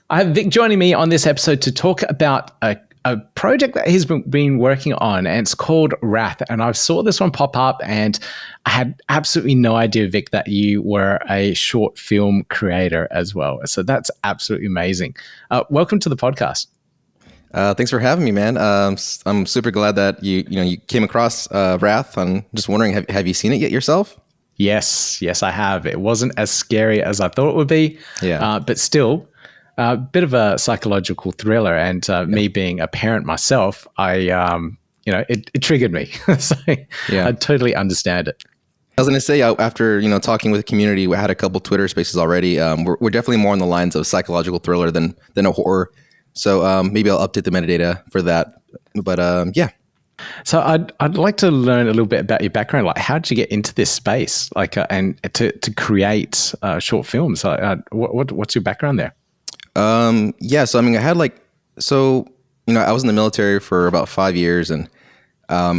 I have Vic joining me on this episode to talk about a project that he's been working on, and it's called Wrath. And I saw this one pop up, and I had absolutely no idea, Vic, that you were a short film creator as well. So that's absolutely amazing. Welcome to the podcast. Thanks for having me, man. I'm super glad that you came across Wrath. I'm just wondering, have you seen it yet yourself? Yes, I have. It wasn't as scary as I thought it would be, but still a bit of a psychological thriller. And me being a parent myself, it triggered me. So I totally understand it. I was going to say, after talking with the community, we had a couple Twitter spaces already. We're definitely more on the lines of psychological thriller than a horror. So maybe I'll update the metadata for that. But yeah. So I'd like to learn a little bit about your background. Like, how did you get into this space, and to create short films? What's your background there? So I mean, I was in the military for about 5 years, and I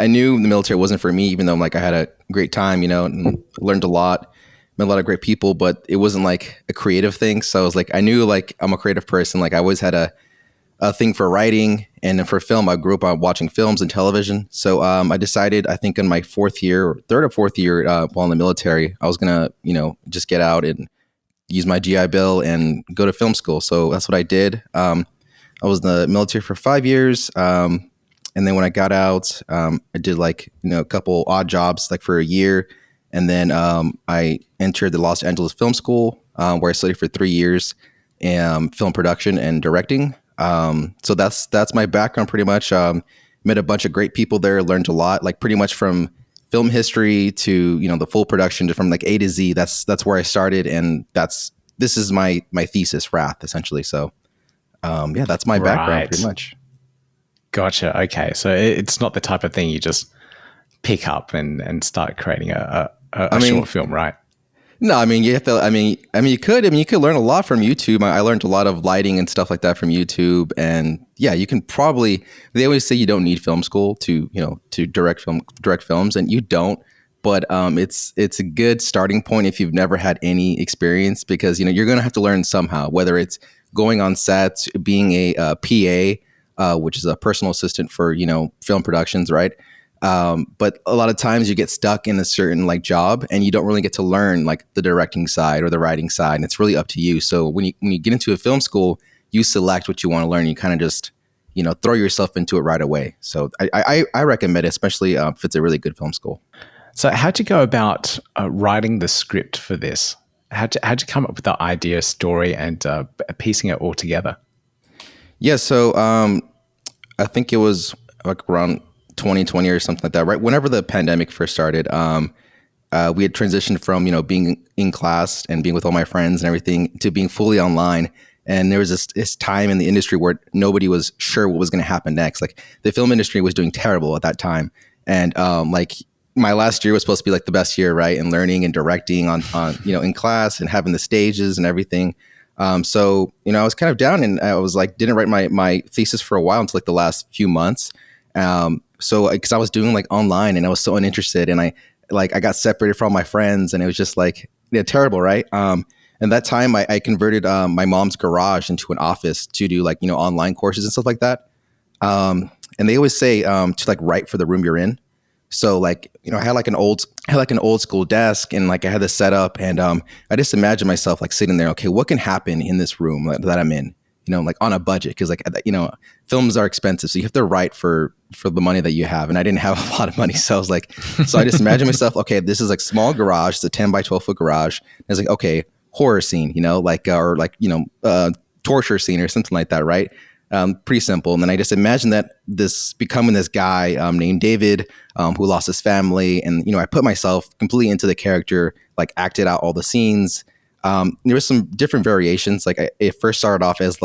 knew the military wasn't for me, even though I had a great time, and learned a lot, met a lot of great people, but it wasn't like a creative thing. So I was I knew I'm a creative person. I always had a thing for writing, and for film, I grew up watching films and television. So I decided, I think in my third or fourth year while in the military, I was gonna, just get out and use my GI Bill and go to film school. So that's what I did. I was in the military for 5 years. And then when I got out, I did a couple odd jobs for a year. And then I entered the Los Angeles Film School, where I studied for 3 years in film production and directing. So that's my background pretty much. Met a bunch of great people there, learned a lot, pretty much from film history to, the full production, from A to Z. That's where I started. And this is my thesis, Wrath, essentially. So, that's my background pretty much. Gotcha. Okay. So it's not the type of thing you just pick up and start creating a short film, right? No, I mean, you have to, you could learn a lot from YouTube. I learned a lot of lighting and stuff like that from YouTube. And yeah, you can they always say you don't need film school to direct films, and you don't, but it's a good starting point if you've never had any experience, because, you're going to have to learn somehow, whether it's going on sets, being a PA, which is a personal assistant for, film productions, right? But a lot of times you get stuck in a certain job, and you don't really get to learn the directing side or the writing side, and it's really up to you. So when you get into a film school, you select what you want to learn. You kind of just throw yourself into it right away. So I recommend it, especially if it's a really good film school. So how'd you go about writing the script for this? How'd you come up with the idea, story, and piecing it all together? Yeah, so I think it was around 2020 or something like that, right? Whenever the pandemic first started, we had transitioned from, being in class and being with all my friends and everything to being fully online. And there was this time in the industry where nobody was sure what was going to happen next. The film industry was doing terrible at that time. And my last year was supposed to be the best year, right? And learning and directing on in class and having the stages and everything. So, I was kind of down, and I was didn't write my thesis for a while until the last few months. So because I was doing online, and I was so uninterested, and I got separated from my friends, and it was just terrible, right? And that time I converted my mom's garage into an office to do online courses and stuff like that. And they always say to write for the room you're in. So I had an old school desk, and I had this set up, and I just imagined myself sitting there. Okay, what can happen in this room that I'm in? On a budget, because films are expensive, so you have to write for the money that you have, and I didn't have a lot of money, so I was so I just imagined myself, okay, this is small garage, it's a 10 by 12 foot garage, and it's okay, horror scene, torture scene or something like that, right? Pretty simple. And then I just imagined that becoming this guy named David, who lost his family, and I put myself completely into the character, acted out all the scenes. There was some different variations. It first started off as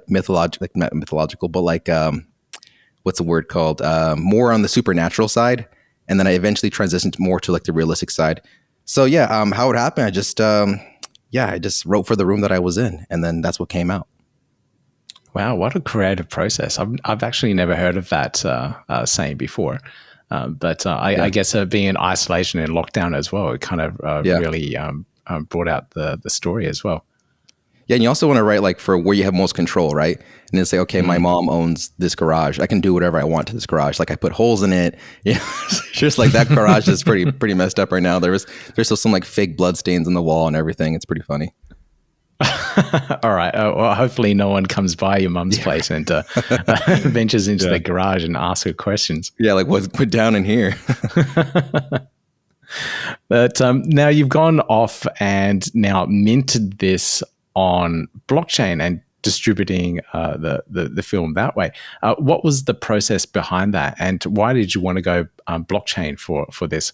mythological, not mythological, but what's the word called? More on the supernatural side. And then I eventually transitioned more to the realistic side. So yeah, how it happened, I just wrote for the room that I was in, and then that's what came out. Wow, what a creative process. I've actually never heard of that saying before. I guess being in isolation and lockdown as well, it kind of really brought out the story as well. Yeah, and you also want to write like for where you have most control, right? And then say, okay, my mom owns this garage. I can do whatever I want to this garage. Like I put holes in it. You know, just like that garage is pretty messed up right now. There's still some like fake blood stains on the wall and everything. It's pretty funny. All right. Well, hopefully no one comes by your mum's place and ventures into the garage and asks her questions. Yeah, like what's put down in here? But now you've gone off and now minted this on blockchain and distributing the film that way. What was the process behind that, and why did you want to go blockchain for this?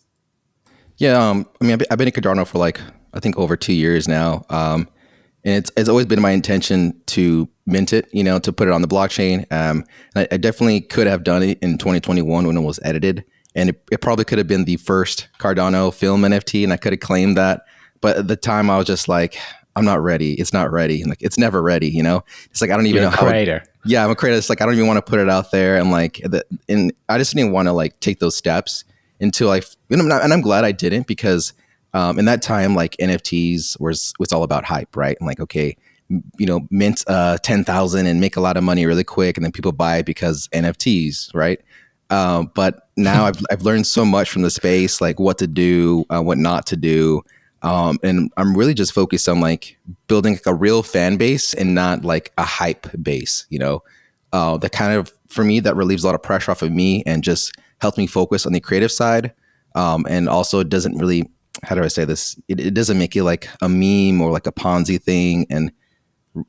Yeah, I mean, I've been in Cardano for like I think over 2 years now, and it's always been my intention to mint it, you know, to put it on the blockchain. And I definitely could have done it in 2021 when it was edited, and it probably could have been the first Cardano film NFT, and I could have claimed that. But at the time, I was just like, I'm not ready. It's not ready. And like, it's never ready, you know? It's like, I don't even know how. Creator. Yeah, I'm a creator. It's like, I don't even want to put it out there. And like, and I just didn't want to like take those steps until and I'm glad I didn't, because in that time, like NFTs was all about hype, right? And like, okay, you know, mint 10,000 and make a lot of money really quick. And then people buy it because NFTs, right? But now I've learned so much from the space, like what to do, what not to do. And I'm really just focused on like building like a real fan base and not like a hype base, you know, that kind of, for me, that relieves a lot of pressure off of me and just helps me focus on the creative side. And also doesn't really, how do I say this? It doesn't make it like a meme or like a Ponzi thing. And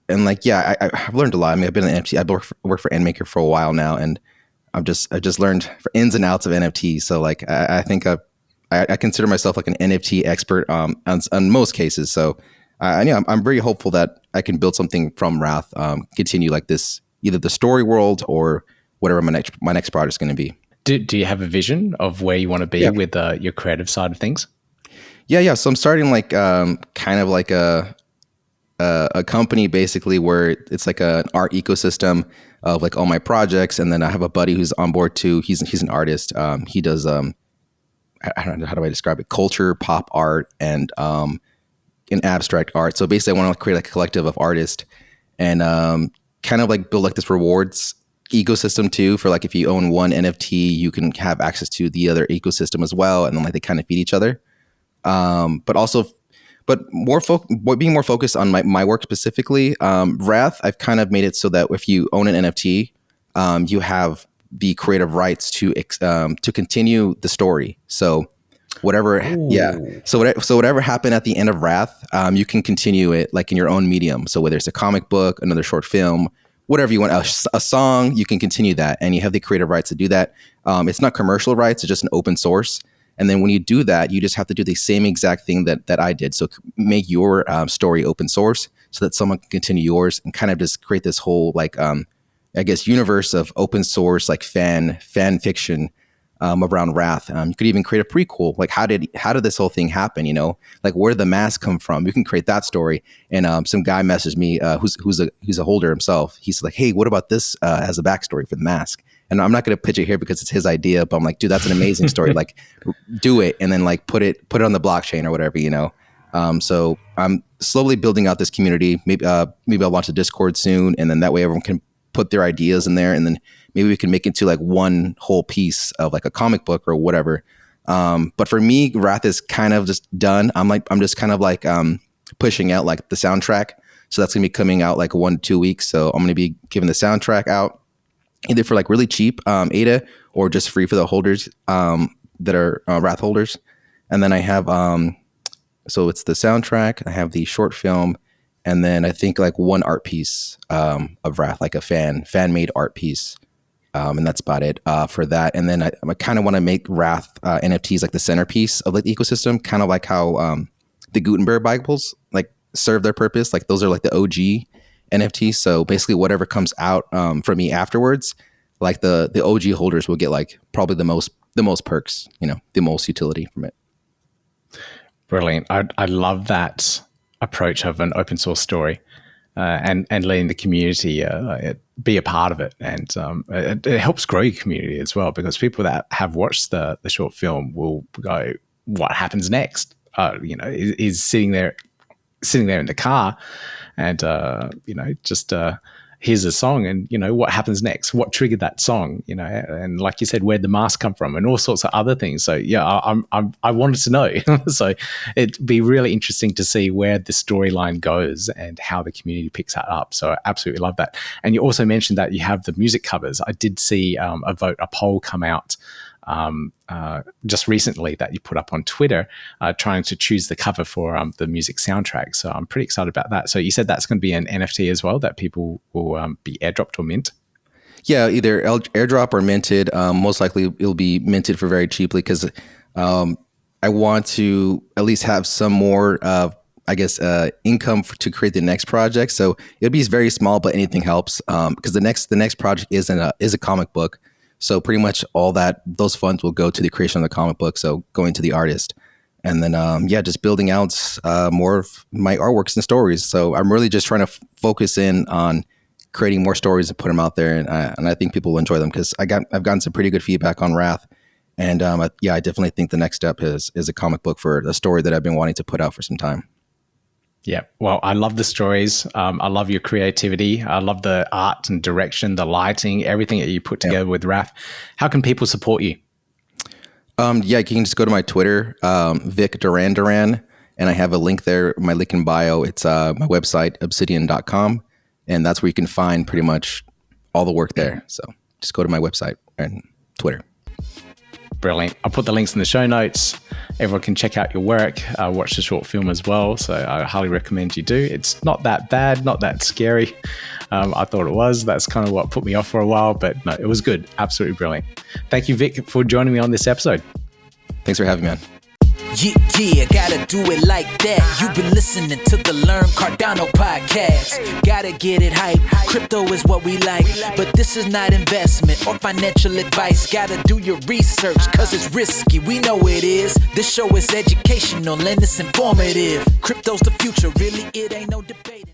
like, yeah, I've learned a lot. I mean, I've been an NFT, I've worked for NMaker for a while now, and I just learned for ins and outs of NFTs. So like, I think I consider myself like an NFT expert on most cases. So I'm very hopeful that I can build something from Wrath, continue like this, either the story world or whatever my next project is going to be. Do you have a vision of where you want to be with your creative side of things? Yeah. So I'm starting like kind of like a company basically where it's like an art ecosystem of like all my projects, and then I have a buddy who's on board too. He's an artist. He does I don't know, how do I describe it? Culture, pop art, and abstract art. So basically, I want to create like a collective of artists, and kind of like build like this rewards ecosystem too. For like, if you own one NFT, you can have access to the other ecosystem as well, and then like they kind of feed each other. But being more focused on my work specifically. Wrath, I've kind of made it so that if you own an NFT, you have the creative rights to continue the story. So whatever, So whatever happened at the end of Wrath, you can continue it like in your own medium. So whether it's a comic book, another short film, whatever you want, a song, you can continue that, and you have the creative rights to do that. It's not commercial rights; it's just an open source. And then when you do that, you just have to do the same exact thing that I did. So make your story open source so that someone can continue yours, and kind of just create this whole like I guess universe of open source like fan fiction around Wrath. You could even create a prequel. Like how did this whole thing happen? You know, like where did the mask come from? You can create that story. And some guy messaged me who's a holder himself. He's like, hey, what about this as a backstory for the mask? And I'm not going to pitch it here because it's his idea, but I'm like, dude, that's an amazing story. Like, do it, and then like put it on the blockchain or whatever, you know. So I'm slowly building out this community. Maybe I'll launch a Discord soon, and then that way everyone can put their ideas in there, and then maybe we can make it into like one whole piece of like a comic book or whatever. But for me, Wrath is kind of just done. I'm just kind of like pushing out like the soundtrack. So that's gonna be coming out like 1 to 2 weeks. So I'm gonna be giving the soundtrack out either for like really cheap ADA, or just free for the holders that are Wrath holders. And then I have so it's the soundtrack. I have the short film. And then I think like one art piece of Wrath, like a fan made art piece. And that's about it for that. And then I kind of want to make Wrath NFTs like the centerpiece of like the ecosystem, kind of like how the Gutenberg Bibles like serve their purpose. Like those are like the OG NFTs. So basically whatever comes out from me afterwards, like the OG holders will get like probably the most perks, you know, the most utility from it. Brilliant. I love that approach of an open source story and letting the community be a part of it. And it helps grow your community as well, because people that have watched the short film will go, what happens next? You know, is sitting there in the car and just here's a song, and what happens next, what triggered that song, and like you said, where'd the mask come from, and all sorts of other things. So yeah, I wanted to know. So it'd be really interesting to see where the storyline goes and how the community picks that up. So I absolutely love that. And you also mentioned that you have the music covers. I did see a poll come out just recently that you put up on Twitter, trying to choose the cover for the music soundtrack. So I'm pretty excited about that. So you said that's going to be an NFT as well that people will be airdropped or mint? Yeah, either airdrop or minted. Most likely it'll be minted for very cheaply because I want to at least have some more income to create the next project. So it'll be very small, but anything helps because the next project is a comic book. So pretty much all those funds will go to the creation of the comic book. So going to the artist, and then just building out more of my artworks and stories. So I'm really just trying to focus in on creating more stories and put them out there, and I think people will enjoy them because I've gotten some pretty good feedback on Wrath, and I definitely think the next step is a comic book for a story that I've been wanting to put out for some time. Yeah, well, I love the stories. I love your creativity. I love the art and direction, the lighting, everything that you put together with Wrath. How can people support you? You can just go to my Twitter, Vic Duran, and I have a link there, my link in bio. It's my website, obsidian.com, and that's where you can find pretty much all the work there. So just go to my website and Twitter. Brilliant. I'll put the links in the show notes. Everyone can check out your work, watch the short film as well. So I highly recommend you do. It's not that bad, not that scary. I thought it was. That's kind of what put me off for a while, but no, it was good. Absolutely brilliant. Thank you, Vic, for joining me on this episode. Thanks for having me on. Yeah, gotta do it like that. You've been listening to the Learn Cardano podcast. Gotta get it hype. Crypto is what we like, but this is not investment or financial advice. Gotta do your research, cause it's risky. We know it is. This show is educational and it's informative. Crypto's the future, really, it ain't no debating.